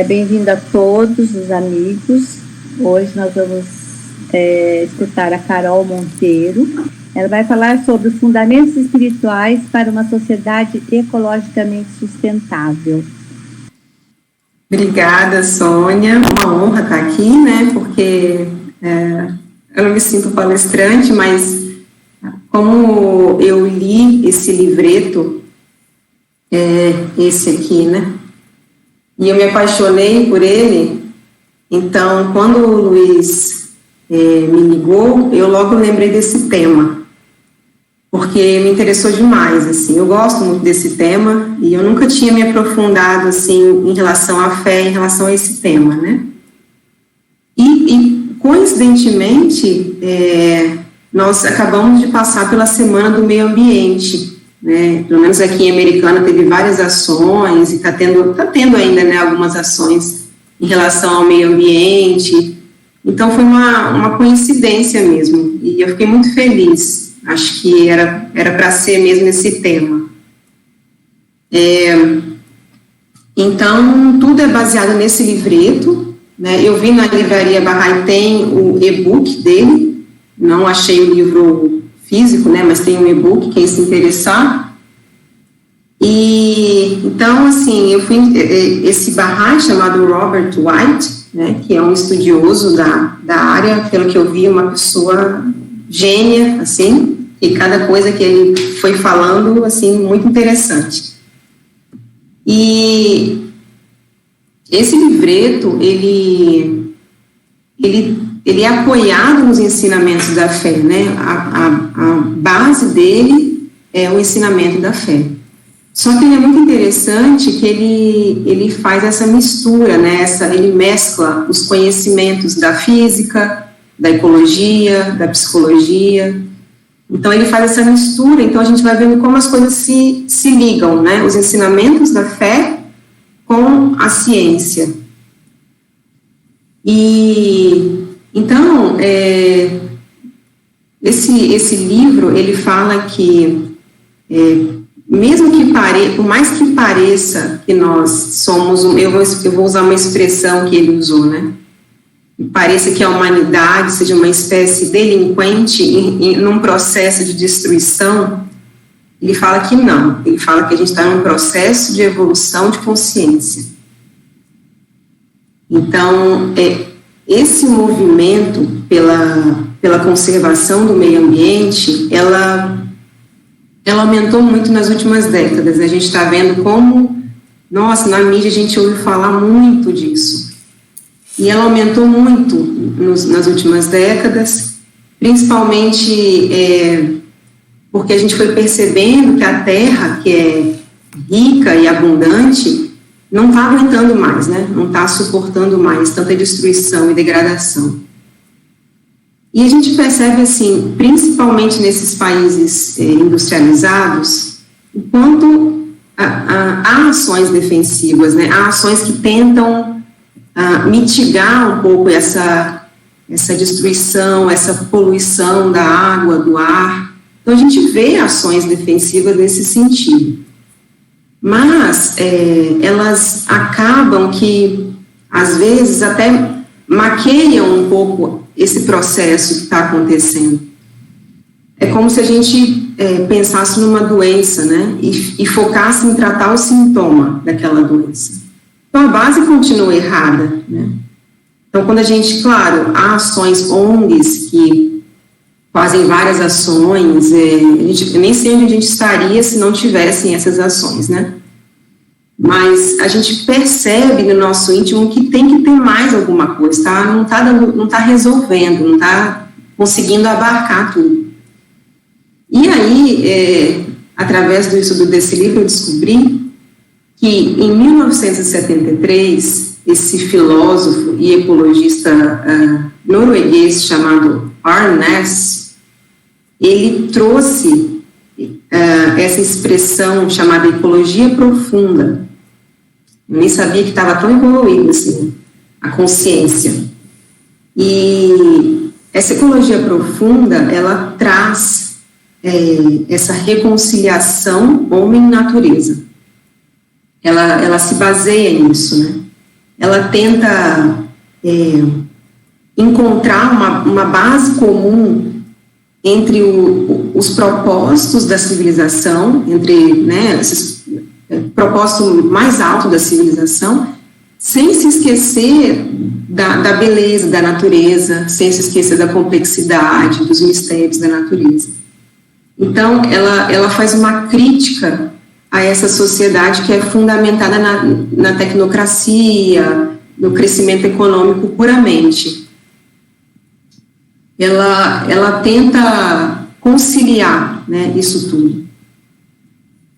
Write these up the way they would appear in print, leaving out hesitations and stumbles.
Bem-vindo a todos os amigos. Hoje nós vamos escutar a Carol Monteiro. Ela vai falar sobre os fundamentos espirituais para uma sociedade ecologicamente sustentável. Obrigada, Sônia. Uma honra estar aqui, né? Porque eu não me sinto palestrante, mas como eu li esse livreto, esse aqui, né? E eu me apaixonei por ele. Então, quando o Luiz me ligou, eu logo lembrei desse tema, porque me interessou demais, assim. Eu gosto muito desse tema e eu nunca tinha me aprofundado, assim, em relação à fé, em relação a esse tema, né? E coincidentemente, nós acabamos de passar pela Semana do Meio Ambiente, né? Pelo menos aqui em Americana teve várias ações e está tendo ainda, né, algumas ações em relação ao meio ambiente. Então foi uma coincidência mesmo e eu fiquei muito feliz. Acho que era para ser mesmo esse tema. Então tudo é baseado nesse livreto, né? Eu vi na livraria Bahá'í, tem o e-book dele, não achei o livro físico, né, mas tem um e-book, quem se interessar. E então, assim, eu fui esse Bahá'í chamado Robert White, né, que é um estudioso da área, pelo que eu vi, uma pessoa gênia, assim, e cada coisa que ele foi falando, assim, muito interessante. E esse livreto, ele é apoiado nos ensinamentos da fé, né? A base dele é o ensinamento da fé. Só que ele é muito interessante que ele faz essa mistura, né? Ele mescla os conhecimentos da física, da ecologia, da psicologia. Então ele faz essa mistura, então a gente vai vendo como as coisas se ligam, né? Os ensinamentos da fé com a ciência. E então, esse livro, ele fala que, mesmo que por mais que pareça que nós somos, eu vou usar uma expressão que ele usou, né? Pareça que a humanidade seja uma espécie delinquente num processo de destruição, ele fala que não. Ele fala que a gente está num processo de evolução de consciência. Então, esse movimento pela conservação do meio ambiente, ela aumentou muito nas últimas décadas. A gente está vendo como, nossa, na mídia a gente ouve falar muito disso. E ela aumentou muito nas últimas décadas, principalmente porque a gente foi percebendo que a Terra, que é rica e abundante, não está aguentando mais, né? Não está suportando mais tanta destruição e degradação. E a gente percebe, assim, principalmente nesses países industrializados, o quanto há ações defensivas, né? Há ações que tentam mitigar um pouco essa destruição, essa poluição da água, do ar. Então a gente vê ações defensivas nesse sentido. Mas elas acabam que, às vezes, até maqueiam um pouco esse processo que está acontecendo. É como se a gente pensasse numa doença, né, e focasse em tratar o sintoma daquela doença. Então, a base continua errada, né? Então, quando a gente, claro, há ações ONGs que fazem várias ações, eu nem sei onde a gente estaria se não tivessem essas ações, né? Mas a gente percebe no nosso íntimo que tem que ter mais alguma coisa, tá? Não está resolvendo, não está conseguindo abarcar tudo. E aí, através do estudo desse livro, eu descobri que em 1973, esse filósofo e ecologista norueguês chamado Arnes, ele trouxe essa expressão chamada ecologia profunda. Eu nem sabia que estava tão evoluído assim, a consciência. E essa ecologia profunda, ela traz essa reconciliação homem-natureza. Ela se baseia nisso, né? ela tenta encontrar uma base comum entre os propósitos da civilização, entre, né, esses propósito mais alto da civilização, sem se esquecer da beleza da natureza, sem se esquecer da complexidade, dos mistérios da natureza. Então, ela faz uma crítica a essa sociedade que é fundamentada na tecnocracia, no crescimento econômico puramente. Ela tenta conciliar, né, isso tudo.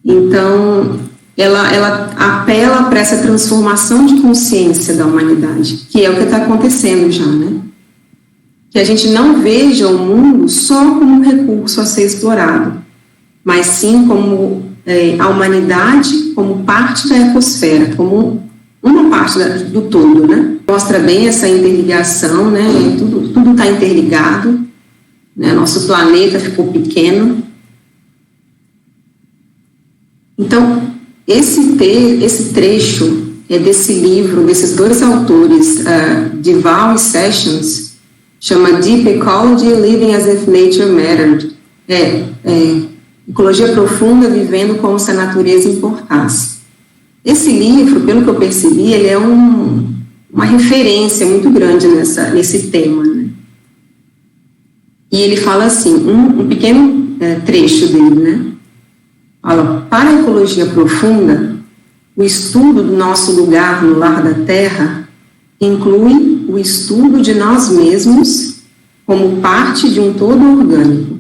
Então, ela apela para essa transformação de consciência da humanidade, que é o que está acontecendo já, né? Que a gente não veja o mundo só como um recurso a ser explorado, mas sim como a humanidade como parte da ecosfera, como uma parte do todo, né? Mostra bem essa interligação, né? Tudo está interligado, né? Nosso planeta ficou pequeno. Então, esse trecho é desse livro, desses dois autores, Duval e Sessions, chama Deep Ecology, Living as if Nature Mattered. Ecologia profunda, vivendo como se a natureza importasse. Esse livro, pelo que eu percebi, ele é uma referência muito grande nesse tema, né? E ele fala assim, um pequeno trecho dele, né? Fala, para a ecologia profunda, o estudo do nosso lugar no lar da Terra inclui o estudo de nós mesmos como parte de um todo orgânico,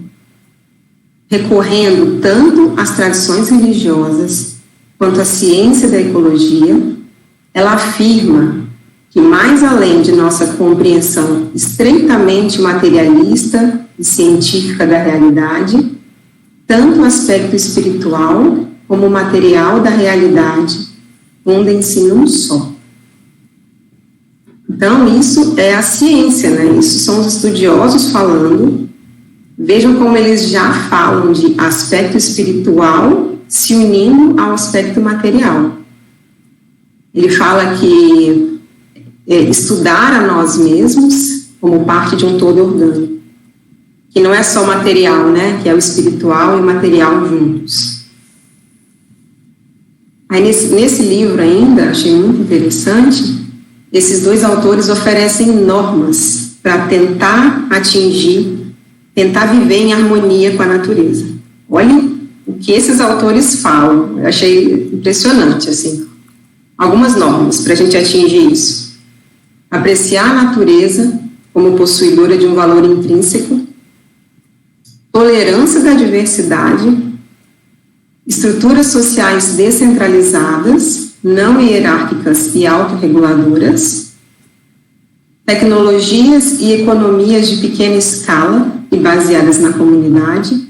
recorrendo tanto às tradições religiosas quanto à ciência da ecologia. Ela afirma que, mais além de nossa compreensão estreitamente materialista e científica da realidade, tanto o aspecto espiritual como o material da realidade fundem-se num só. Então, isso é a ciência, né? Isso são os estudiosos falando. Vejam como eles já falam de aspecto espiritual se unindo ao aspecto material. Ele fala que estudar a nós mesmos como parte de um todo orgânico, que não é só material, né? Que é o espiritual e o material juntos. Aí nesse livro ainda, achei muito interessante, esses dois autores oferecem normas para tentar viver em harmonia com a natureza. Olha o que esses autores falam, eu achei impressionante, assim. Algumas normas para a gente atingir isso. Apreciar a natureza como possuidora de um valor intrínseco, tolerância da diversidade, estruturas sociais descentralizadas, não hierárquicas e autorreguladoras, tecnologias e economias de pequena escala e baseadas na comunidade,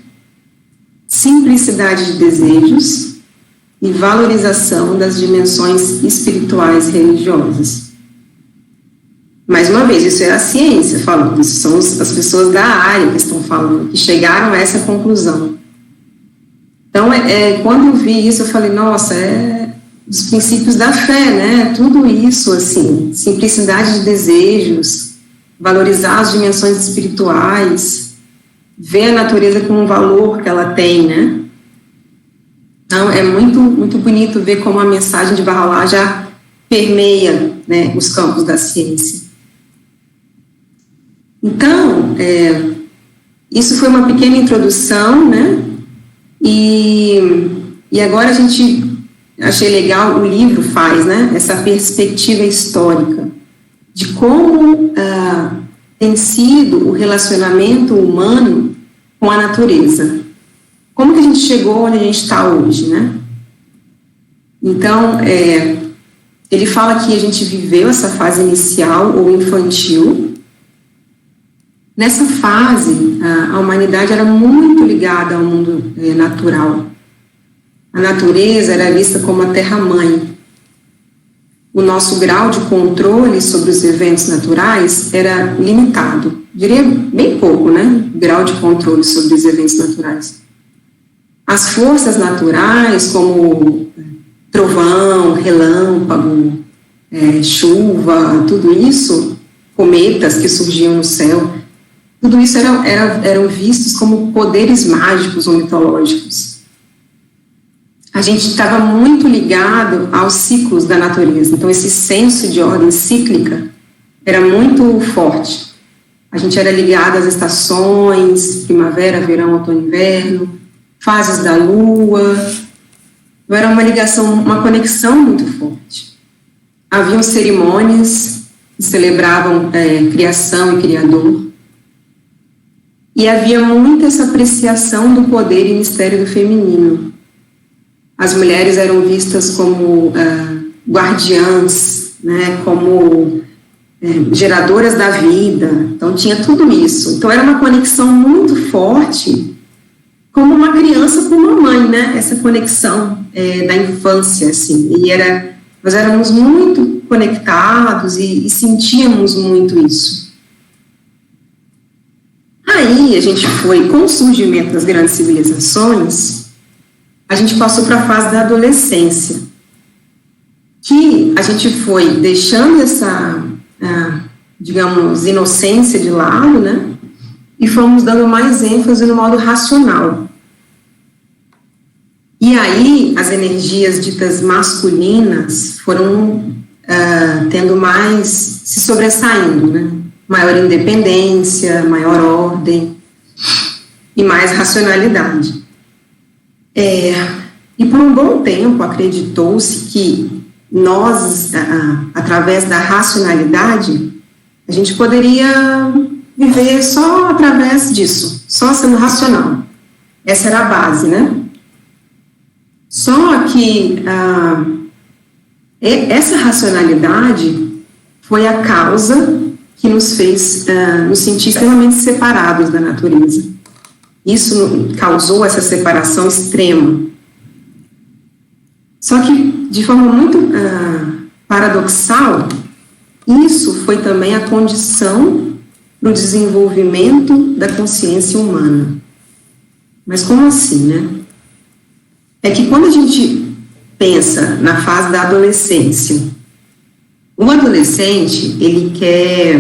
simplicidade de desejos e valorização das dimensões espirituais e religiosas. Mais uma vez, isso é a ciência falando, isso são as pessoas da área que estão falando, que chegaram a essa conclusão. Então, quando eu vi isso, eu falei, nossa, os princípios da fé, né? Tudo isso, assim, simplicidade de desejos, valorizar as dimensões espirituais, ver a natureza com o valor que ela tem, né? Então, é muito, muito bonito ver como a mensagem de Baha'u'lláh já permeia, né, os campos da ciência. Então, isso foi uma pequena introdução, né? E agora achei legal, o livro faz, né, essa perspectiva histórica de como tem sido o relacionamento humano com a natureza. Como que a gente chegou onde a gente está hoje, né? Então, ele fala que a gente viveu essa fase inicial ou infantil. Nessa fase, a humanidade era muito ligada ao mundo natural. A natureza era vista como a terra-mãe. O nosso grau de controle sobre os eventos naturais era limitado. Diria bem pouco, né? Grau de controle sobre os eventos naturais. As forças naturais, como trovão, relâmpago, chuva, tudo isso, cometas que surgiam no céu, tudo isso eram vistos como poderes mágicos ou mitológicos. A gente estava muito ligado aos ciclos da natureza, então esse senso de ordem cíclica era muito forte. A gente era ligado às estações, primavera, verão, outono, inverno, fases da lua. Então era uma ligação, uma conexão muito forte. Haviam cerimônias que celebravam criação e criador. E havia muita essa apreciação do poder e mistério do feminino. As mulheres eram vistas como guardiãs, né, como geradoras da vida. Então tinha tudo isso. Então era uma conexão muito forte, como uma criança com uma mãe, né? Essa conexão da infância, assim. Nós éramos muito conectados e sentíamos muito isso. Aí a gente foi, com o surgimento das grandes civilizações, a gente passou para a fase da adolescência, que a gente foi deixando essa, digamos, inocência de lado, né? E fomos dando mais ênfase no modo racional. E aí, as energias ditas masculinas foram tendo mais, se sobressaindo, né? Maior independência, maior ordem e mais racionalidade. E por um bom tempo acreditou-se que nós, através da racionalidade, a gente poderia viver só através disso, só sendo racional. Essa era a base, né? Só que essa racionalidade foi a causa que nos fez nos sentir extremamente separados da natureza. Isso causou essa separação extrema. Só que, de forma muito paradoxal, isso foi também a condição para o desenvolvimento da consciência humana. Mas como assim, né? É que quando a gente pensa na fase da adolescência, o adolescente, ele quer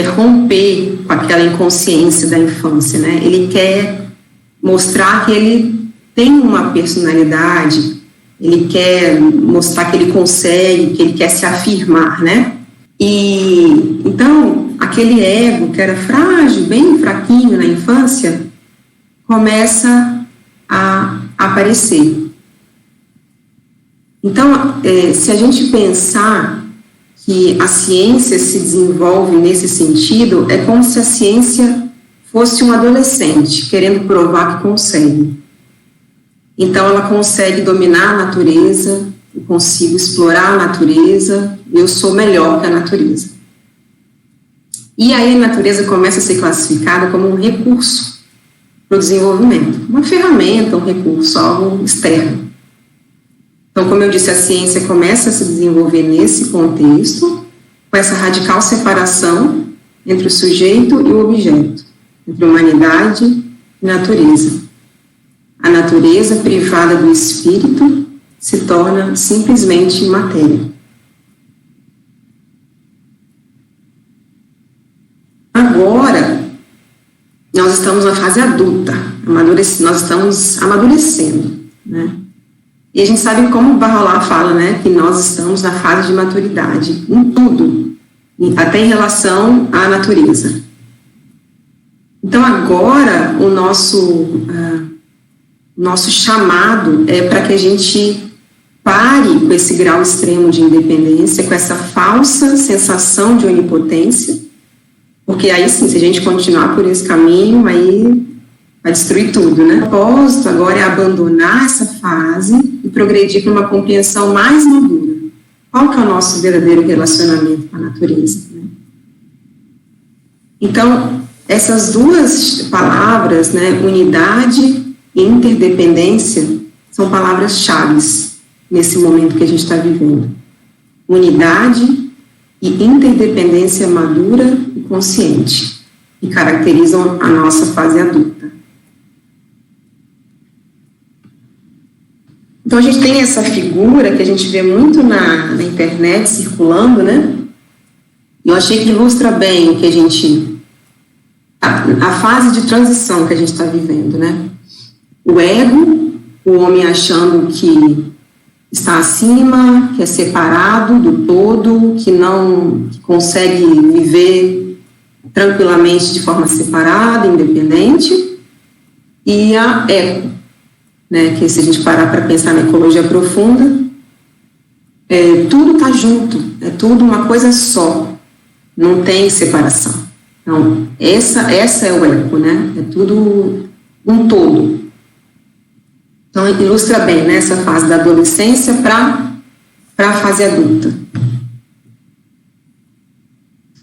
romper com aquela inconsciência da infância, né? Ele quer mostrar que ele tem uma personalidade, ele quer mostrar que ele consegue, que ele quer se afirmar, né? E então, aquele ego que era frágil, bem fraquinho na infância, começa a aparecer. Então, se a gente pensar que a ciência se desenvolve nesse sentido, é como se a ciência fosse um adolescente querendo provar que consegue. Então, ela consegue dominar a natureza, eu consigo explorar a natureza, eu sou melhor que a natureza. E aí a natureza começa a ser classificada como um recurso para o desenvolvimento, uma ferramenta, um recurso, algo externo. Então, como eu disse, a ciência começa a se desenvolver nesse contexto, com essa radical separação entre o sujeito e o objeto, entre humanidade e natureza. A natureza, privada do espírito, se torna simplesmente matéria. Agora, nós estamos na fase adulta, nós estamos amadurecendo, né? E a gente sabe como o Bahá'u'lláh fala, né, que nós estamos na fase de maturidade, em tudo, até em relação à natureza. Então, agora, o nosso chamado é para que a gente pare com esse grau extremo de independência, com essa falsa sensação de onipotência, porque aí sim, se a gente continuar por esse caminho, aí vai destruir tudo, né? O propósito agora é abandonar essa fase e progredir para uma compreensão mais madura. Qual que é o nosso verdadeiro relacionamento com a natureza, né? Então, essas duas palavras, né, unidade e interdependência, são palavras-chave nesse momento que a gente está vivendo. Unidade e interdependência madura e consciente, que caracterizam a nossa fase adulta. Então, a gente tem essa figura que a gente vê muito na internet circulando, né? Eu achei que ilustra bem o que a gente... a fase de transição que a gente está vivendo, né? O ego, o homem achando que está acima, que é separado do todo, que não consegue viver tranquilamente de forma separada, independente, e a eco, né, que se a gente parar para pensar na ecologia profunda, tudo está junto, é tudo uma coisa só, não tem separação. Então, essa é o eco, né, é tudo um todo. Então, ilustra bem, né, essa fase da adolescência para a fase adulta.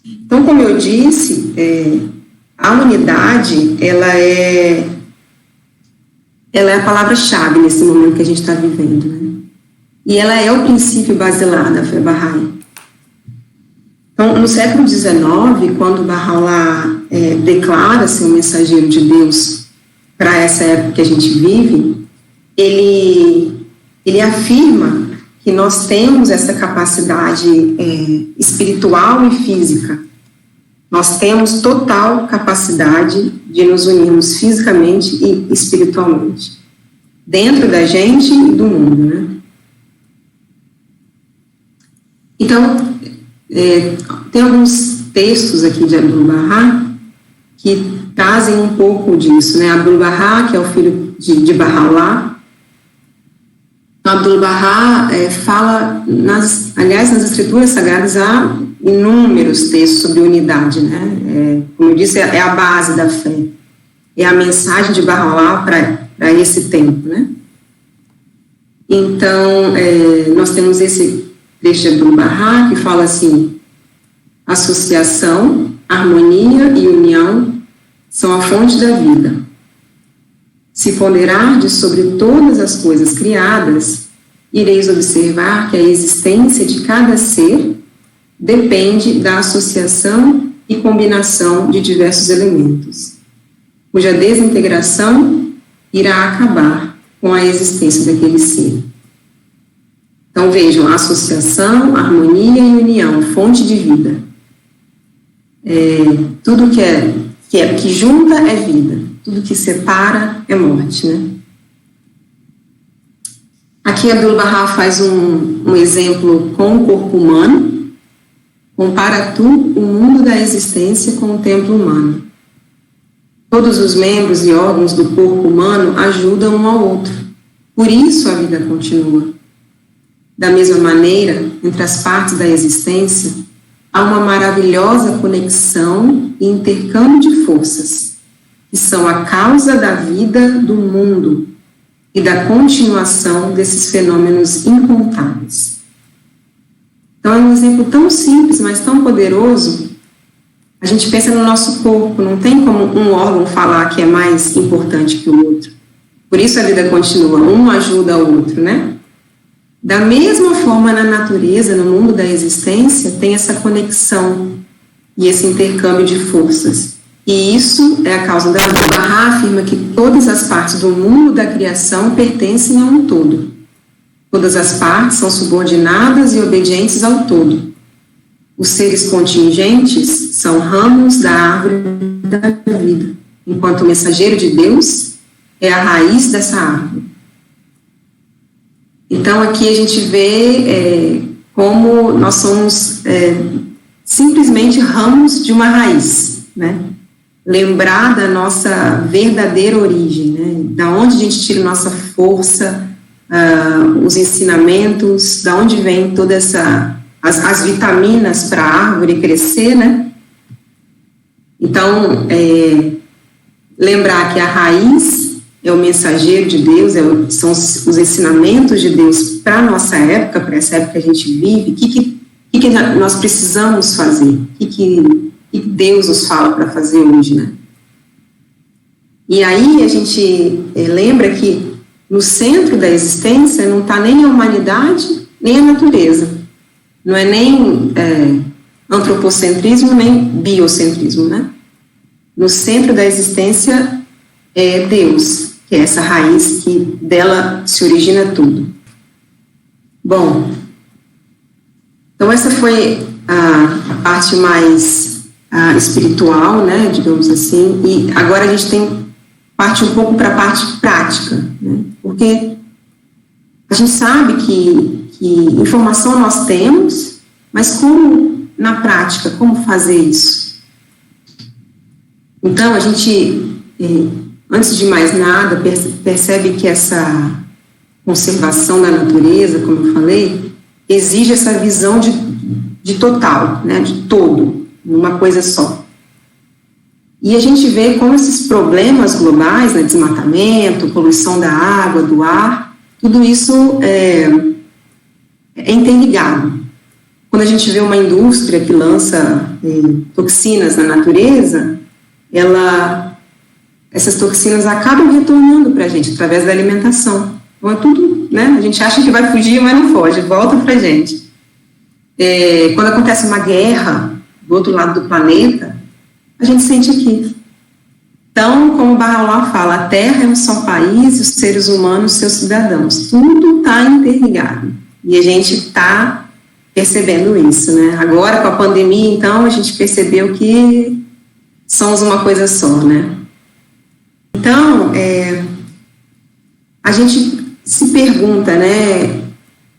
Então, como eu disse, a unidade, ela é a palavra-chave nesse momento que a gente está vivendo, né? E ela é o princípio basilar da fé Bahá'í. Então, no século XIX, quando Baha'u'lláh declara-se um mensageiro de Deus para essa época que a gente vive, ele afirma que nós temos essa capacidade espiritual e física. Nós temos total capacidade de nos unirmos fisicamente e espiritualmente, dentro da gente e do mundo, né? Então, tem alguns textos aqui de Abdu'l-Bahá que trazem um pouco disso, né? Abdu'l-Bahá, que é o filho de Baha'u'lláh, Abdu'l-Bahá fala, nas escrituras sagradas há inúmeros textos sobre unidade, né? Como eu disse, é a base da fé, é a mensagem de Baha'u'lláh para esse tempo, né? Então, nós temos esse trecho de Abdu'l-Bahá que fala assim: associação, harmonia e união são a fonte da vida. Se ponderardes sobre todas as coisas criadas, ireis observar que a existência de cada ser depende da associação e combinação de diversos elementos, cuja desintegração irá acabar com a existência daquele ser. Então, vejam, associação, harmonia e união, fonte de vida. Tudo que junta é vida, tudo que separa é morte, né? Aqui Abdu'l-Bahá faz um exemplo com o corpo humano. Compara tu o mundo da existência com o templo humano. Todos os membros e órgãos do corpo humano ajudam um ao outro. Por isso a vida continua. Da mesma maneira, entre as partes da existência, há uma maravilhosa conexão e intercâmbio de forças, que são a causa da vida do mundo e da continuação desses fenômenos incontáveis. Então, é um exemplo tão simples, mas tão poderoso. A gente pensa no nosso corpo, não tem como um órgão falar que é mais importante que o outro. Por isso a vida continua, um ajuda o outro, né? Da mesma forma, na natureza, no mundo da existência, tem essa conexão e esse intercâmbio de forças. E isso é a causa da vida. Bahá afirma que todas as partes do mundo da criação pertencem a um todo. Todas as partes são subordinadas e obedientes ao todo. Os seres contingentes são ramos da árvore da vida, enquanto o mensageiro de Deus é a raiz dessa árvore. Então, aqui a gente vê como nós somos simplesmente ramos de uma raiz, né? Lembrar da nossa verdadeira origem, né? Da onde a gente tira nossa força, os ensinamentos, da onde vem toda as vitaminas para a árvore crescer, né? Então, lembrar que a raiz é o mensageiro de Deus, são os ensinamentos de Deus para a nossa época, para essa época que a gente vive. O que nós precisamos fazer? O que Deus nos fala para fazer hoje, né? E aí a gente lembra que no centro da existência não está nem a humanidade, nem a natureza. Não é nem antropocentrismo, nem biocentrismo, né? No centro da existência é Deus, que é essa raiz que dela se origina tudo. Bom, então essa foi a parte mais espiritual, né, digamos assim, e agora a gente tem parte um pouco para a parte prática, né, porque a gente sabe que informação nós temos, mas como na prática, como fazer isso? Então a gente, antes de mais nada, percebe que essa conservação da natureza, como eu falei, exige essa visão de total, né, de todo, numa coisa só. E a gente vê como esses problemas globais, né, desmatamento, poluição da água, do ar, tudo isso é interligado. Quando a gente vê uma indústria que lança toxinas na natureza, essas toxinas acabam retornando para a gente através da alimentação. Então é tudo, né? A gente acha que vai fugir, mas não foge, volta para a gente. Quando acontece uma guerra do outro lado do planeta, a gente sente aqui. Então, como Bahá'u'lláh fala, a Terra é um só país, os seres humanos, seus cidadãos. Tudo está interligado. E a gente está percebendo isso, né? Agora, com a pandemia, então, a gente percebeu que somos uma coisa só, né? Então, a gente se pergunta, né,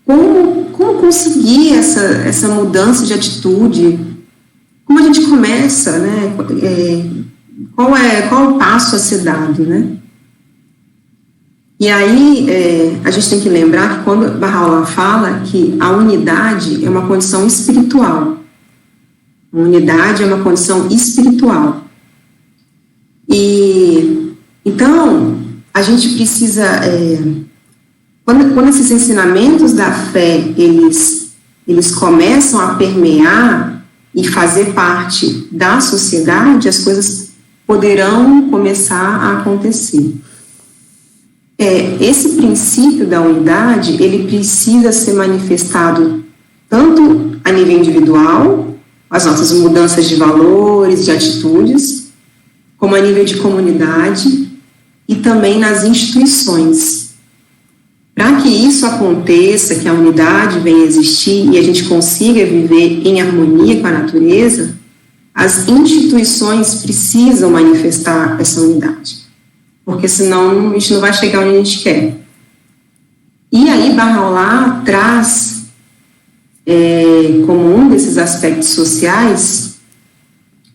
como conseguir essa mudança de atitude? Como a gente começa, né? Qual o passo a ser dado, né? E aí, a gente tem que lembrar que quando Bahá'u'lláh fala que a unidade é uma condição espiritual. A unidade é uma condição espiritual. E, então, a gente precisa... Quando esses ensinamentos da fé, eles começam a permear e fazer parte da sociedade, as coisas poderão começar a acontecer. Esse princípio da unidade, ele precisa ser manifestado tanto a nível individual, as nossas mudanças de valores, de atitudes, como a nível de comunidade e também nas instituições. Para que isso aconteça, que a unidade venha a existir e a gente consiga viver em harmonia com a natureza, as instituições precisam manifestar essa unidade, porque senão a gente não vai chegar onde a gente quer. E aí Bahá'u'lláh traz, como um desses aspectos sociais,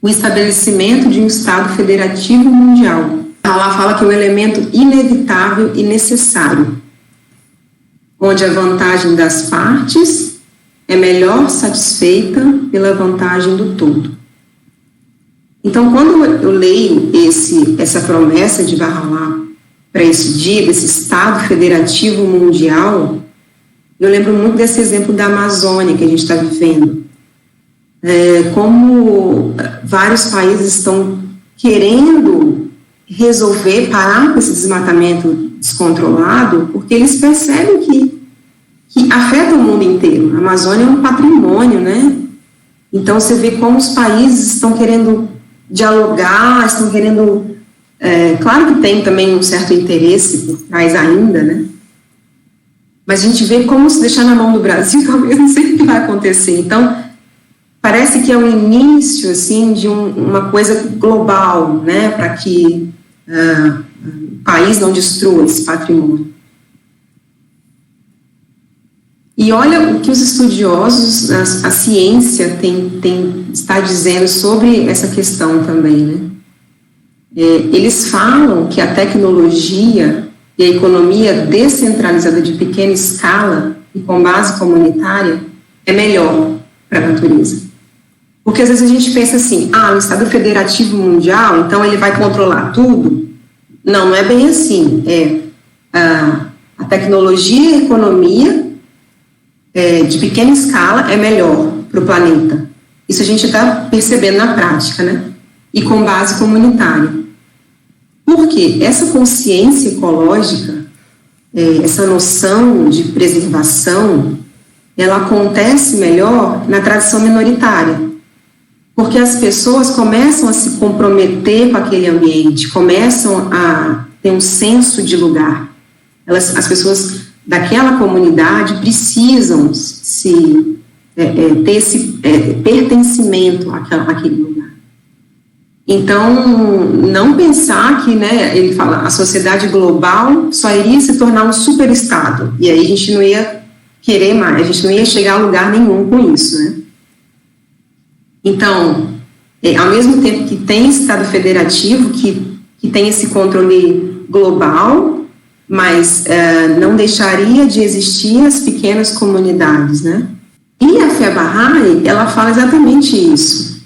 o estabelecimento de um Estado federativo mundial. Bahá'u'lláh fala que é um elemento inevitável e necessário, onde a vantagem das partes é melhor satisfeita pela vantagem do todo. Então, quando eu leio essa promessa de Bahá'u'lláh para esse dia, desse Estado Federativo Mundial, eu lembro muito desse exemplo da Amazônia que a gente está vivendo. Como vários países estão querendo resolver, parar com esse desmatamento descontrolado, porque eles percebem que afeta o mundo inteiro. A Amazônia é um patrimônio, né? Então, você vê como os países estão querendo dialogar, estão querendo... claro que tem também um certo interesse por trás ainda, né? Mas a gente vê como se deixar na mão do Brasil, talvez não sei o que vai acontecer. Então, parece que é o início, assim, de uma coisa global, né? Para que o país não destrua esse patrimônio. E olha o que os estudiosos, a ciência está dizendo sobre essa questão também, né? Eles falam que a tecnologia e a economia descentralizada de pequena escala e com base comunitária é melhor para a natureza. Porque às vezes a gente pensa assim, o Estado Federativo Mundial, então ele vai controlar tudo. Não é bem assim. A tecnologia e a economia de pequena escala é melhor para o planeta. Isso a gente está percebendo na prática, né? E com base comunitária. Por quê? Essa consciência ecológica, essa noção de preservação, ela acontece melhor na tradição minoritária. Porque as pessoas começam a se comprometer com aquele ambiente, começam a ter um senso de lugar. As pessoas daquela comunidade precisam ter esse pertencimento àquele lugar. Então, não pensar que, né, ele fala, a sociedade global só iria se tornar um superestado, e aí a gente não ia querer mais, a gente não ia chegar a lugar nenhum com isso, né? Então, ao mesmo tempo que tem Estado federativo, que tem esse controle global, mas não deixaria de existir as pequenas comunidades, né? E a fé Bahá'í, ela fala exatamente isso,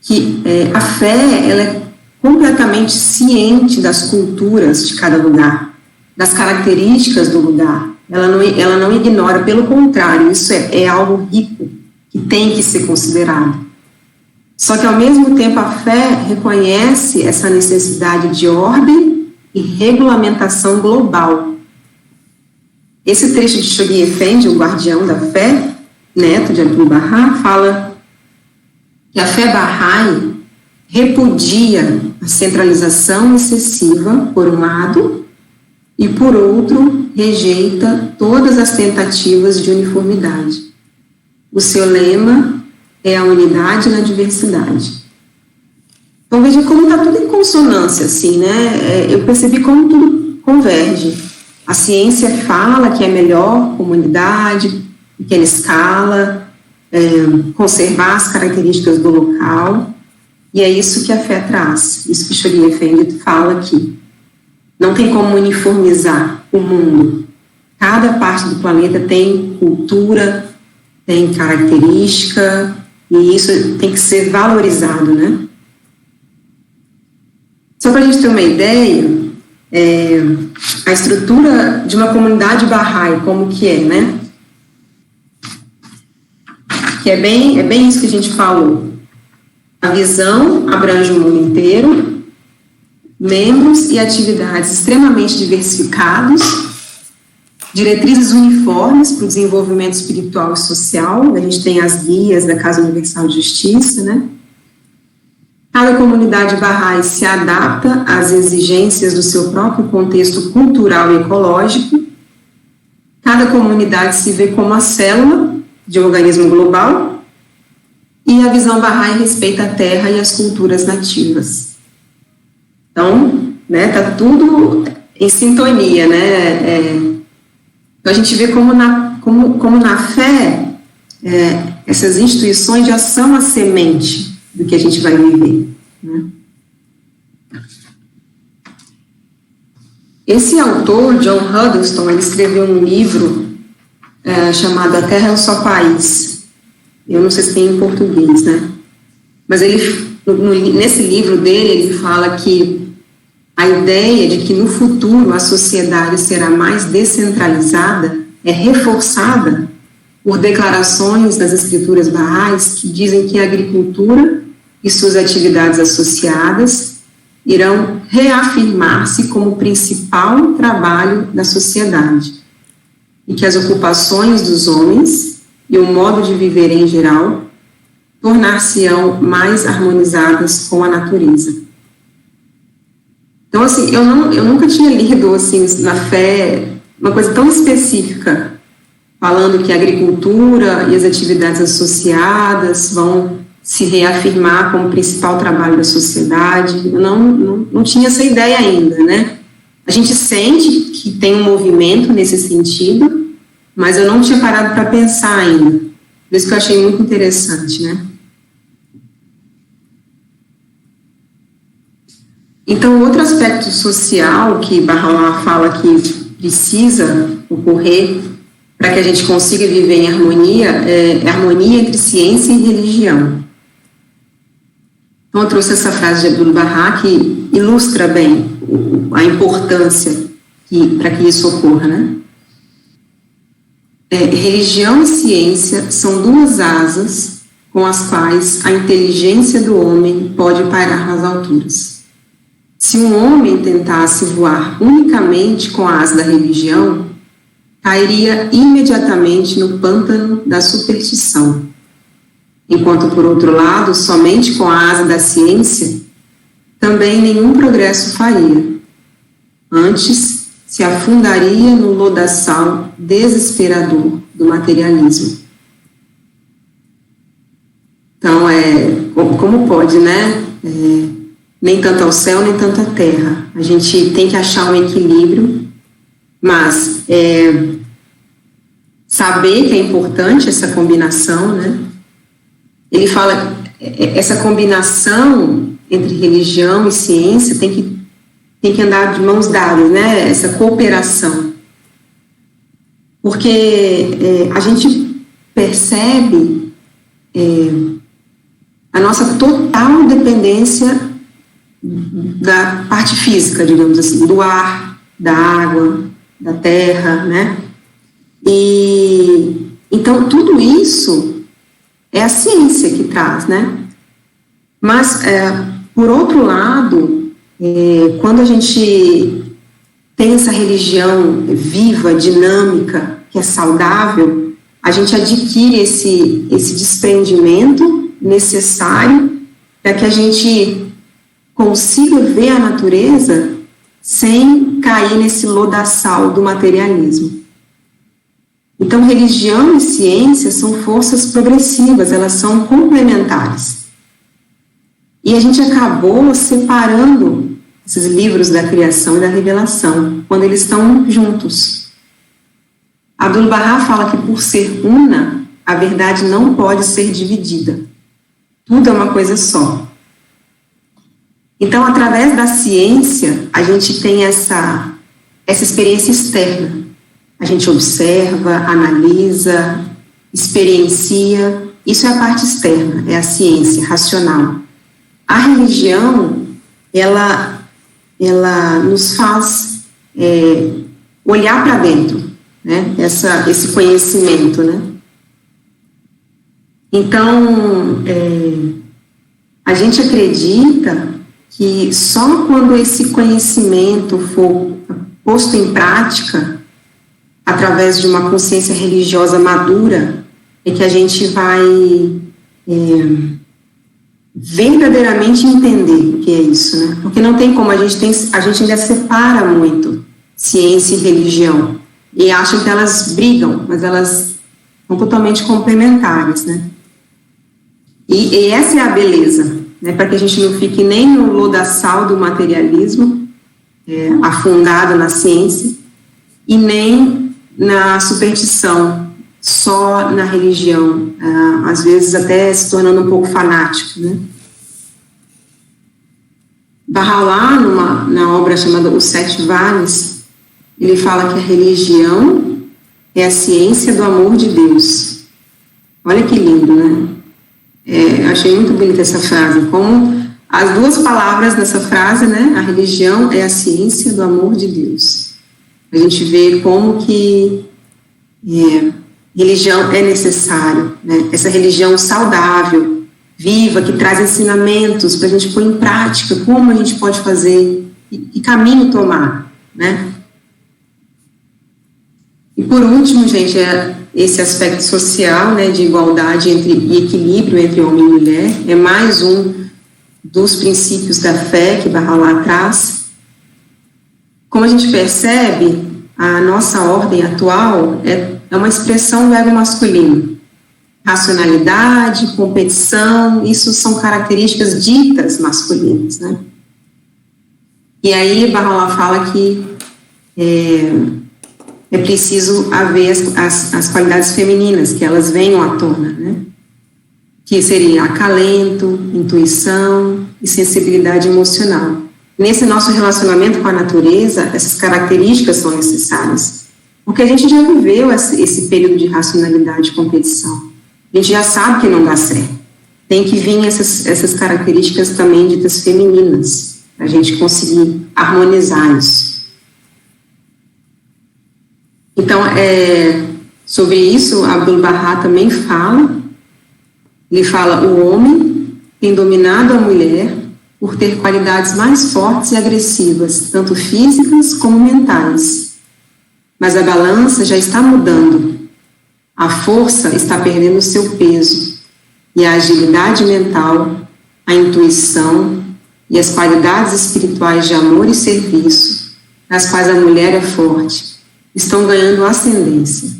que a fé, ela é completamente ciente das culturas de cada lugar, das características do lugar. Ela não ignora, pelo contrário, isso é algo rico, que tem que ser considerado. Só que, ao mesmo tempo, a fé reconhece essa necessidade de ordem e regulamentação global. Esse trecho de Shoghi Effendi, o guardião da fé, neto de Abdu'l-Bahá, fala que a fé Bahá'í repudia a centralização excessiva, por um lado, e, por outro, rejeita todas as tentativas de uniformidade. O seu lema é a unidade na diversidade. Então, veja como está tudo em consonância, assim, né? Eu percebi como tudo converge. A ciência fala que é melhor comunidade, pequena escala, conservar as características do local, e é isso que a fé traz, isso que Shoghi Effendi fala aqui. Não tem como uniformizar o mundo. Cada parte do planeta tem cultura, tem característica, e isso tem que ser valorizado, né? Só para a gente ter uma ideia, a estrutura de uma comunidade Bahá'í, como que é, né? Que é bem isso que a gente falou. A visão abrange o mundo inteiro, membros e atividades extremamente diversificados, diretrizes uniformes para o desenvolvimento espiritual e social. A gente tem as guias da Casa Universal de Justiça, né? Cada comunidade Bahá'í se adapta às exigências do seu próprio contexto cultural e ecológico. Cada comunidade se vê como a célula de um organismo global, e a visão Bahá'í respeita a terra e as culturas nativas. Então, né, tá tudo em sintonia, né? Então a gente vê como na fé essas instituições já são a semente do que a gente vai viver, né? Esse autor, John Huddleston, ele escreveu um livro chamado A Terra é um Só País. Eu não sei se tem em português, né? Mas nesse livro dele, ele fala que a ideia de que no futuro a sociedade será mais descentralizada é reforçada por declarações das escrituras Bahá'ís que dizem que a agricultura e suas atividades associadas irão reafirmar-se como o principal trabalho da sociedade, e que as ocupações dos homens e o modo de viver em geral tornar-se-ão mais harmonizadas com a natureza. Então, assim, eu nunca tinha lido, assim, na fé, uma coisa tão específica, falando que a agricultura e as atividades associadas vão se reafirmar como principal trabalho da sociedade. Eu não tinha essa ideia ainda, né? A gente sente que tem um movimento nesse sentido, mas eu não tinha parado para pensar ainda. Por isso que eu achei muito interessante, né? Então, outro aspecto social que Bahá'u'lláh fala que precisa ocorrer para que a gente consiga viver em harmonia é a harmonia entre ciência e religião. Então, eu trouxe essa frase de Abdu'l-Bahá que ilustra bem a importância para que isso ocorra, né? Religião e ciência são duas asas com as quais a inteligência do homem pode parar nas alturas. Se um homem tentasse voar unicamente com a asa da religião, cairia imediatamente no pântano da superstição, enquanto, por outro lado, somente com a asa da ciência, também nenhum progresso faria. antes se afundaria no lodaçal desesperador do materialismo. Então, como pode, né? Nem tanto ao céu, nem tanto à terra. A gente tem que achar um equilíbrio, mas saber que é importante essa combinação, né? Ele fala, essa combinação entre religião e ciência tem que andar de mãos dadas, né? Essa cooperação. Porque a gente percebe a nossa total dependência da parte física, digamos assim, do ar, da água, da terra, né? E então tudo isso é a ciência que traz, né? Mas por outro lado, quando a gente tem essa religião viva, dinâmica, que é saudável, a gente adquire esse desprendimento necessário para que a gente consiga ver a natureza sem cair nesse lodaçal do materialismo. Então, religião e ciência são forças progressivas, elas são complementares. E a gente acabou separando esses livros da criação e da revelação, quando eles estão juntos. Abdu'l-Bahá fala que por ser una, a verdade não pode ser dividida. Tudo é uma coisa só. Então, através da ciência, a gente tem essa experiência externa. A gente observa, analisa, experiencia. Isso é a parte externa, é a ciência racional. A religião, ela nos faz olhar para dentro, né? Esse conhecimento, né? Então, a gente acredita que só quando esse conhecimento for posto em prática, através de uma consciência religiosa madura, é que a gente vai verdadeiramente entender o que é isso, né? Porque não tem como, a gente ainda separa muito ciência e religião, e acham que elas brigam, mas elas são totalmente complementares, né? E essa é a beleza, né? Para que a gente não fique nem no lodaçal do materialismo, afundado na ciência, e nem na superstição, só na religião, às vezes até se tornando um pouco fanático, né? Bahá'u'lláh, na obra chamada Os Sete Vales, ele fala que a religião é a ciência do amor de Deus. Olha que lindo, né? Achei muito bonita essa frase, como as duas palavras nessa frase, né? A religião é a ciência do amor de Deus. A gente vê como que religião é necessário, né? Essa religião saudável, viva, que traz ensinamentos para a gente pôr em prática, como a gente pode fazer, que caminho tomar, né? E por último, gente, esse aspecto social, né, de igualdade e equilíbrio entre homem e mulher, é mais um dos princípios da fé que Bahá'u'lláh traz. Como a gente percebe, a nossa ordem atual é uma expressão do ego masculino. Racionalidade, competição, isso são características ditas masculinas, né? E aí Bahá'u'lláh fala que é preciso haver as qualidades femininas, que elas venham à tona, né? Que seria acalento, intuição e sensibilidade emocional. Nesse nosso relacionamento com a natureza, essas características são necessárias, porque a gente já viveu esse período de racionalidade e competição. A gente já sabe que não dá certo. Tem que vir essas características também ditas femininas, para a gente conseguir harmonizar isso. Então, sobre isso, Abdu'l-Bahá também fala. Ele fala: o homem tem dominado a mulher por ter qualidades mais fortes e agressivas, tanto físicas como mentais. Mas a balança já está mudando. A força está perdendo seu peso, e a agilidade mental, a intuição e as qualidades espirituais de amor e serviço nas quais a mulher é forte, estão ganhando ascendência.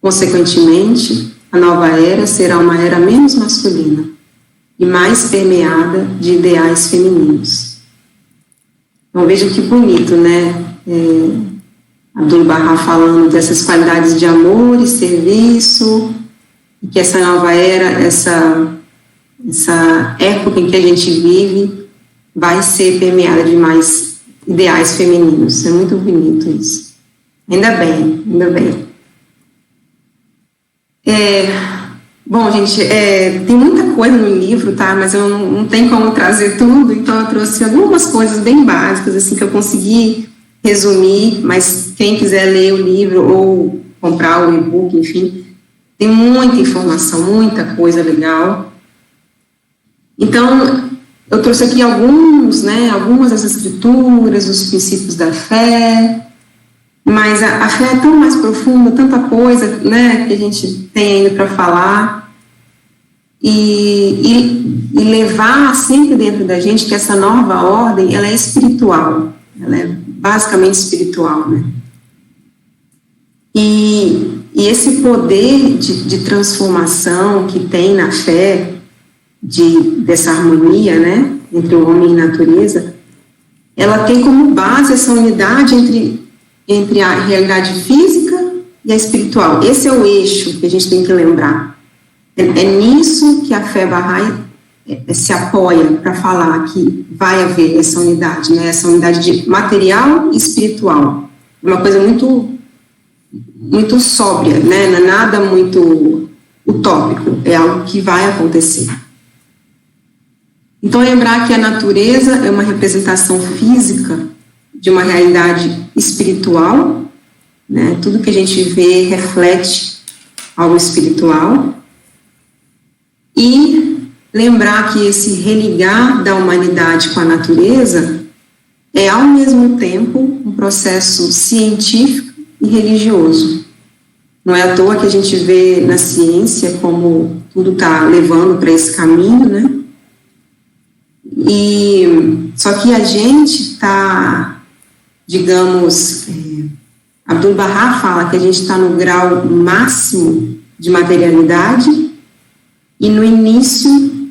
Consequentemente, a nova era será uma era menos masculina e mais permeada de ideais femininos. Então, veja que bonito, né? Abdu'l-Bahá falando dessas qualidades de amor e serviço, e que essa nova era, essa época em que a gente vive, vai ser permeada de mais ideais femininos. É muito bonito isso. Ainda bem, ainda bem. Bom, gente, tem muita coisa no livro, tá? Mas eu não tenho como trazer tudo, então eu trouxe algumas coisas bem básicas, assim, que eu consegui resumir, mas quem quiser ler o livro ou comprar o e-book, enfim, tem muita informação, muita coisa legal. Então, eu trouxe aqui algumas das escrituras, os princípios da fé, mas a fé é tão mais profunda, tanta coisa, né, que a gente tem ainda para falar, e levar sempre dentro da gente que essa nova ordem, ela é espiritual, ela é basicamente espiritual, né? E esse poder de transformação que tem na fé, dessa harmonia, né, entre o homem e a natureza, ela tem como base essa unidade entre a realidade física e a espiritual. Esse é o eixo que a gente tem que lembrar. É nisso que a fé Bahá'í se apoia para falar que vai haver essa unidade, né? Essa unidade de material e espiritual. É uma coisa muito, muito sóbria, né? Não é nada muito utópico, é algo que vai acontecer. Então, lembrar que a natureza é uma representação física de uma realidade espiritual, né? Tudo que a gente vê reflete algo espiritual. E lembrar que esse religar da humanidade com a natureza é, ao mesmo tempo, um processo científico e religioso. Não é à toa que a gente vê na ciência como tudo está levando para esse caminho, né? Só que a gente está, digamos, Abdu'l-Bahá fala que a gente está no grau máximo de materialidade e no início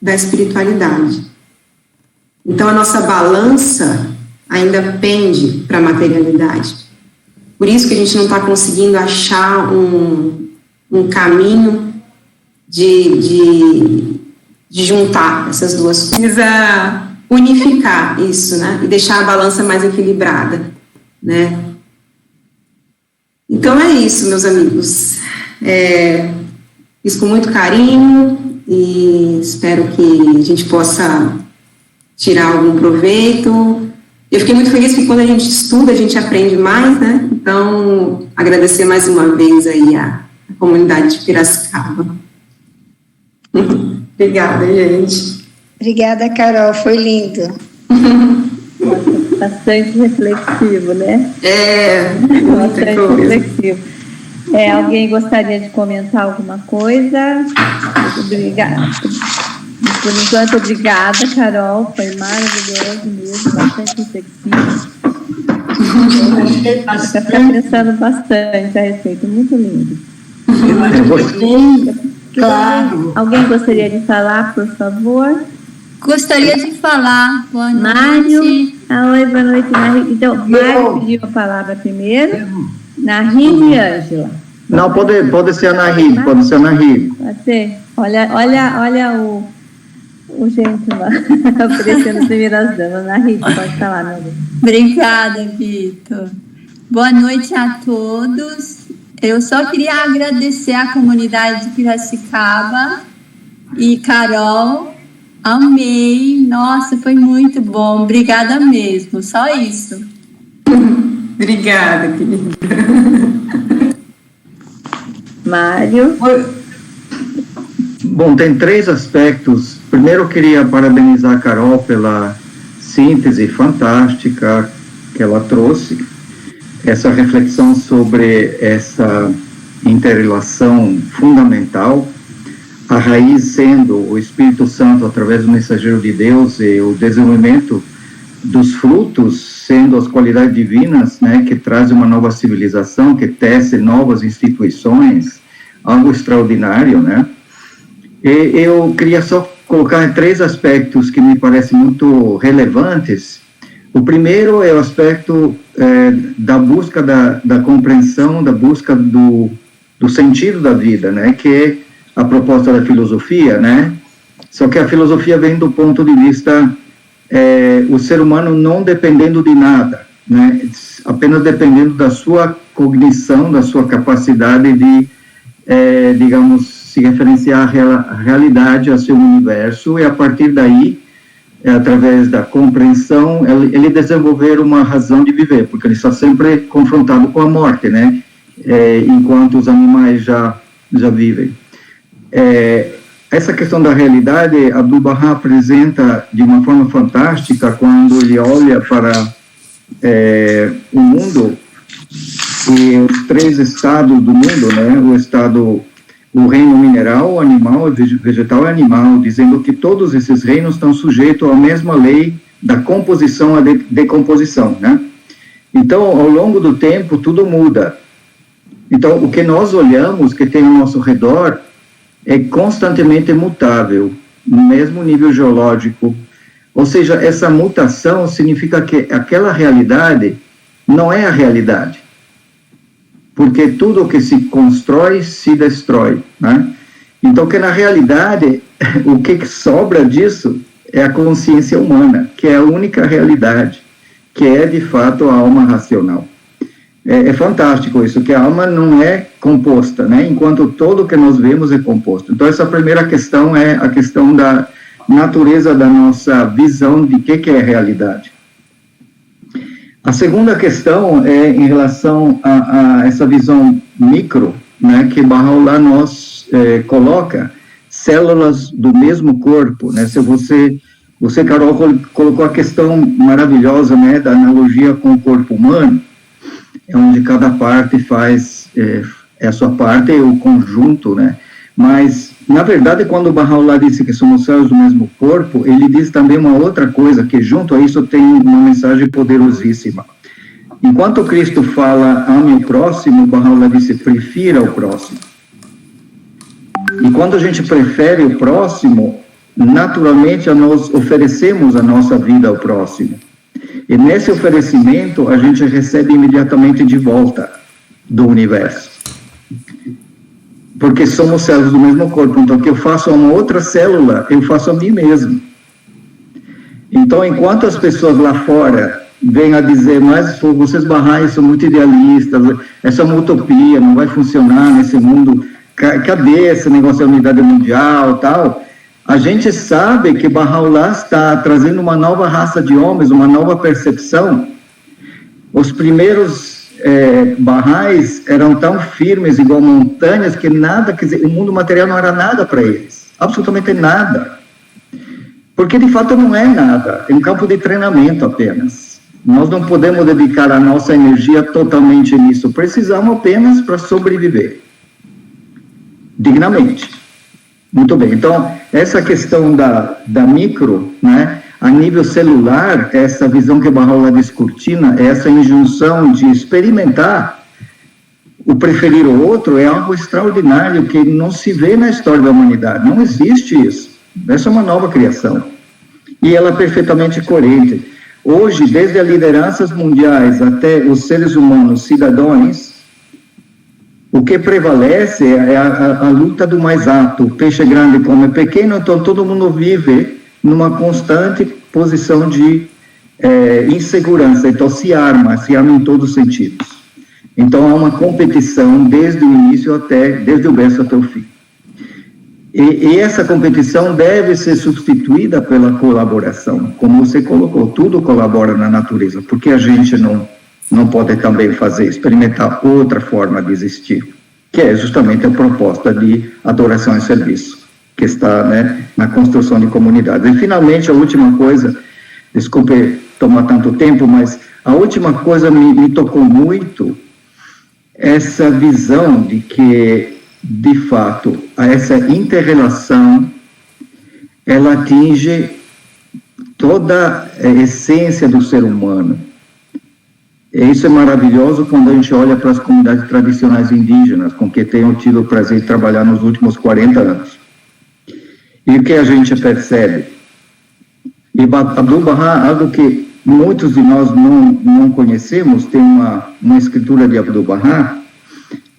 da espiritualidade. Então, a nossa balança ainda pende para a materialidade. Por isso que a gente não está conseguindo achar um caminho de juntar essas duas coisas. Precisa unificar isso, né? E deixar a balança mais equilibrada, né? Então, é isso, meus amigos. Fiz com muito carinho e espero que a gente possa tirar algum proveito. Eu fiquei muito feliz que quando a gente estuda, a gente aprende mais, né? Então, agradecer mais uma vez aí a comunidade de Piracicaba. Obrigada, gente. Obrigada, Carol, foi lindo. Bastante reflexivo, né? Bastante reflexivo. Alguém gostaria de comentar alguma coisa? Obrigada. Por enquanto, obrigada, Carol. Foi maravilhoso mesmo, bastante reflexivo. Vai ficar pensando bastante a respeito. Muito lindo. Claro. Alguém gostaria de falar, por favor? Gostaria de falar. Boa noite. Mário. Oi, boa noite, Mário. Então, Mário pediu a palavra primeiro. Narine e Ângela. Não, pode ser a Nahi, pode ser a Nahi. Pode ser. Olha o gente lá, oferecendo primeiras damas. Nahi, pode falar, meu Deus. Obrigada, Vitor. Boa noite a todos. Eu só queria agradecer à comunidade de Piracicaba e Carol. Amei. Nossa, foi muito bom. Obrigada mesmo. Só isso. Obrigada, querida. Mário. Bom, tem 3 aspectos. Primeiro, eu queria parabenizar a Carol pela síntese fantástica que ela trouxe, essa reflexão sobre essa interrelação fundamental, a raiz sendo o Espírito Santo através do mensageiro de Deus e o desenvolvimento dos frutos, sendo as qualidades divinas, né, que trazem uma nova civilização, que tece novas instituições, algo extraordinário, né? E eu queria só colocar 3 aspectos que me parecem muito relevantes. O primeiro é o aspecto da busca da compreensão, da busca do sentido da vida, né, que é a proposta da filosofia, né? Só que a filosofia vem do ponto de vista o ser humano não dependendo de nada, né, apenas dependendo da sua cognição, da sua capacidade de, digamos, se referenciar à realidade, ao seu universo, e a partir daí, através da compreensão, ele desenvolver uma razão de viver, porque ele está sempre confrontado com a morte, né, enquanto os animais já vivem. Essa questão da realidade, Abdu'l-Bahá apresenta de uma forma fantástica quando ele olha para o mundo e os 3 estados do mundo, né, o reino mineral, animal, vegetal e animal, dizendo que todos esses reinos estão sujeitos à mesma lei da composição e decomposição, né? Então, ao longo do tempo, tudo muda. Então, o que nós olhamos, que tem ao nosso redor, é constantemente mutável, no mesmo nível geológico. Ou seja, essa mutação significa que aquela realidade não é a realidade. Porque tudo o que se constrói, se destrói, né? Então, que na realidade, o que sobra disso é a consciência humana, que é a única realidade, que é, de fato, a alma racional. É fantástico isso, que a alma não é composta, né? Enquanto tudo que nós vemos é composto. Então, essa primeira questão é a questão da natureza da nossa visão de que é realidade. A segunda questão é em relação a essa visão micro, né, que Baha'u'lláh nos coloca células do mesmo corpo, né? Se você, Carol, colocou a questão maravilhosa, né, da analogia com o corpo humano, onde cada parte faz a sua parte, o conjunto, né? Mas, na verdade, quando o Baha'u'lláh disse que somos células do mesmo corpo, ele diz também uma outra coisa, que junto a isso tem uma mensagem poderosíssima. Enquanto Cristo fala, ame o próximo, o Baha'u'lláh disse, prefira o próximo. E quando a gente prefere o próximo, naturalmente nós oferecemos a nossa vida ao próximo. E nesse oferecimento, a gente recebe imediatamente de volta do universo. Porque somos células do mesmo corpo. Então, o que eu faço a uma outra célula, eu faço a mim mesmo. Então, enquanto as pessoas lá fora vêm a dizer, mas vocês Baha'is são muito idealistas, essa é uma utopia, não vai funcionar nesse mundo, cadê esse negócio da unidade mundial e tal? A gente sabe que Baha'u'lláh está trazendo uma nova raça de homens, uma nova percepção. Os primeiros Baha'is eram tão firmes, igual montanhas, que nada, quer dizer, o mundo material não era nada para eles, absolutamente nada. Porque, de fato, não é nada, é um campo de treinamento apenas. Nós não podemos dedicar a nossa energia totalmente nisso, precisamos apenas para sobreviver, dignamente. Muito bem, então, essa questão da micro, né, a nível celular, essa visão que Baha'u'lláh descortina, essa injunção de experimentar o preferir o outro, é algo extraordinário que não se vê na história da humanidade, não existe isso. Essa é uma nova criação. E ela é perfeitamente coerente. Hoje, desde as lideranças mundiais até os seres humanos cidadãos, o que prevalece é a luta do mais alto. O peixe grande come pequeno, então todo mundo vive numa constante posição de insegurança. Então se arma em todos os sentidos. Então há uma competição desde o início desde o berço até o fim. E essa competição deve ser substituída pela colaboração. Como você colocou, tudo colabora na natureza, porque a gente não pode também experimentar outra forma de existir, que é justamente a proposta de adoração e serviço, que está, né, na construção de comunidades. E, finalmente, a última coisa, desculpe tomar tanto tempo, mas a última coisa me tocou muito, essa visão de que, de fato, essa inter-relação, ela atinge toda a essência do ser humano. E isso é maravilhoso quando a gente olha para as comunidades tradicionais indígenas, com que tenho tido o prazer de trabalhar nos últimos 40 anos. E o que a gente percebe? E Abdu'l-Bahá, algo que muitos de nós não conhecemos, tem uma escritura de Abdu'l-Bahá,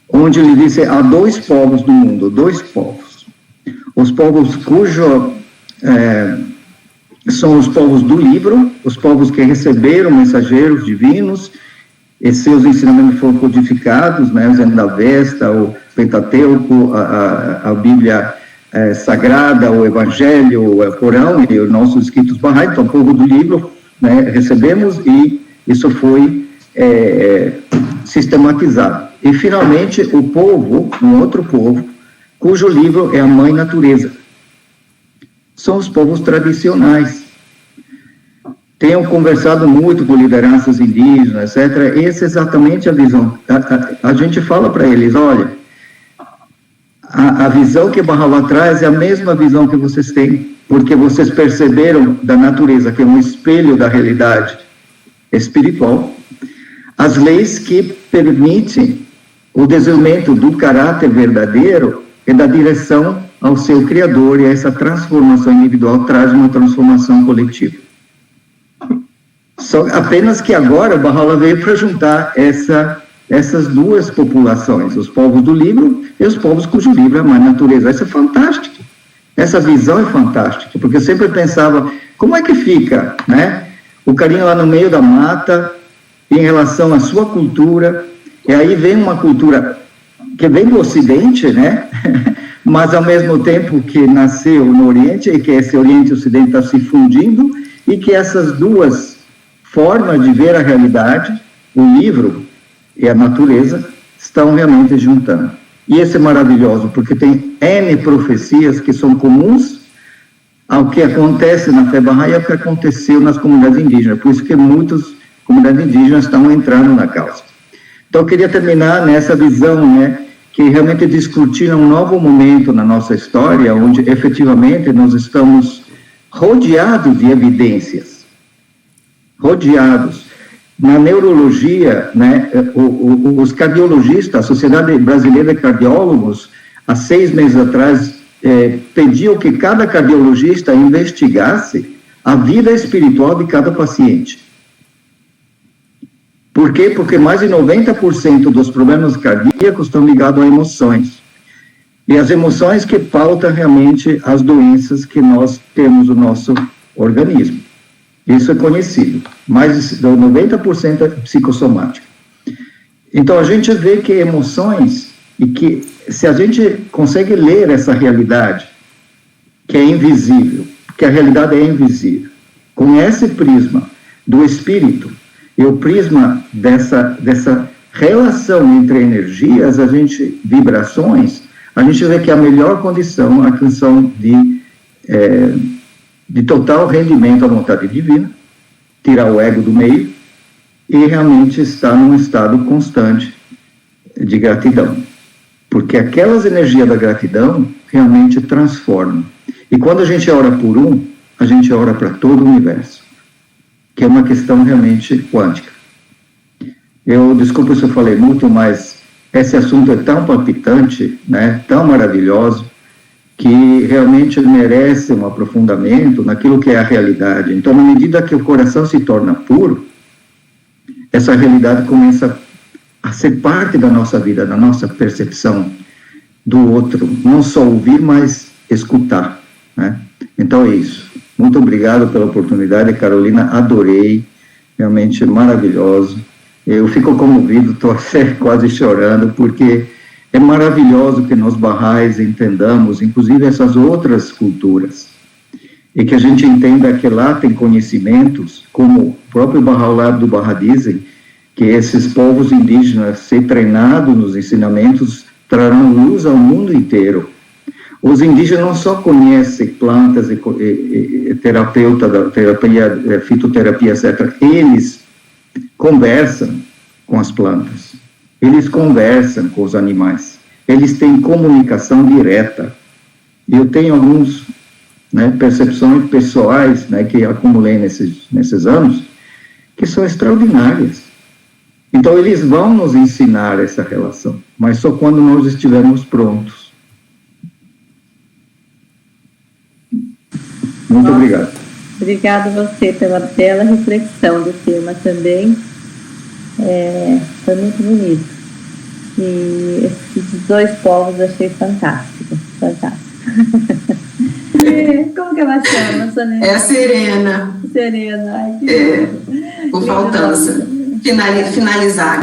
onde ele diz: há dois povos do mundo, dois povos. Os povos são os povos do livro, os povos que receberam mensageiros divinos, e seus ensinamentos foram codificados, né, o Zendavesta, o Pentateuco, a Bíblia Sagrada, o Evangelho, o Corão e os nossos escritos Bahá'í. Então, o povo do livro, né, recebemos, e isso foi sistematizado. E, finalmente, o povo, um outro povo, cujo livro é a Mãe Natureza. São os povos tradicionais. Tenho conversado muito com lideranças indígenas, etc. Essa é exatamente a visão. A gente fala para eles: olha, a visão que Baha'u'lláh traz é a mesma visão que vocês têm, porque vocês perceberam da natureza, que é um espelho da realidade espiritual, as leis que permitem o desenvolvimento do caráter verdadeiro e da direção ao seu Criador, e essa transformação individual traz uma transformação coletiva. Só apenas que agora Baha'u'lláh veio para juntar essas duas populações, os povos do livro e os povos cujo livro é a Mãe Natureza. Isso é fantástico. Essa visão é fantástica, porque eu sempre pensava, como é que fica, né, o carinha lá no meio da mata, em relação à sua cultura, e aí vem uma cultura que vem do Ocidente, né, mas ao mesmo tempo que nasceu no Oriente, e que esse Oriente e Ocidente está se fundindo, e que essas duas formas de ver a realidade, o livro e a natureza, estão realmente juntando. E isso é maravilhoso, porque tem N profecias que são comuns ao que acontece na fé Bahá'í e ao que aconteceu nas comunidades indígenas. Por isso que muitas comunidades indígenas estão entrando na causa. Então, eu queria terminar nessa visão, né, que realmente discutir um novo momento na nossa história, onde efetivamente nós estamos rodeados de evidências. Rodeados. Na neurologia, né, os cardiologistas, a Sociedade Brasileira de Cardiólogos, há 6 meses atrás, pediu que cada cardiologista investigasse a vida espiritual de cada paciente. Por quê? Porque mais de 90% dos problemas cardíacos estão ligados a emoções. E as emoções que pautam realmente as doenças que nós temos no nosso organismo. Isso é conhecido. Mais de 90% é psicossomático. Então, a gente vê que emoções, e que se a gente consegue ler essa realidade, que é invisível, que a realidade é invisível, com esse prisma do espírito, e o prisma dessa relação entre energias, vibrações, a gente vê que a melhor condição é a condição de total rendimento à vontade divina, tirar o ego do meio e realmente estar num estado constante de gratidão. Porque aquelas energias da gratidão realmente transformam. E quando a gente ora por a gente ora para todo o universo, que é uma questão realmente quântica. Desculpa se eu falei muito, mas esse assunto é tão palpitante, né, tão maravilhoso, que realmente merece um aprofundamento naquilo que é a realidade. Então, na medida que o coração se torna puro, essa realidade começa a ser parte da nossa vida, da nossa percepção do outro. Não só ouvir, mas escutar, né? Então, é isso. Muito obrigado pela oportunidade, Carolina, adorei, realmente maravilhoso. Eu fico comovido, estou quase chorando, porque é maravilhoso que nós Bahá'ís entendamos, inclusive essas outras culturas, e que a gente entenda que lá tem conhecimentos, como o próprio Baha'u'lláh Abdu'l-Bahá dizem, que esses povos indígenas, ser treinados nos ensinamentos, trarão luz ao mundo inteiro. Os indígenas não só conhecem plantas e terapia, fitoterapia, etc. Eles conversam com as plantas. Eles conversam com os animais. Eles têm comunicação direta. Eu tenho alguns né, percepções pessoais, né, que acumulei nesses anos, que são extraordinárias. Então, eles vão nos ensinar essa relação, mas só quando nós estivermos prontos. Muito obrigado. Obrigada a você pela bela reflexão do tema também. Foi muito bonito. E esses dois povos eu achei fantástico. Como que ela chama, Sonia? É a Serena. Serena. Ai, que por faltança. Finalizar.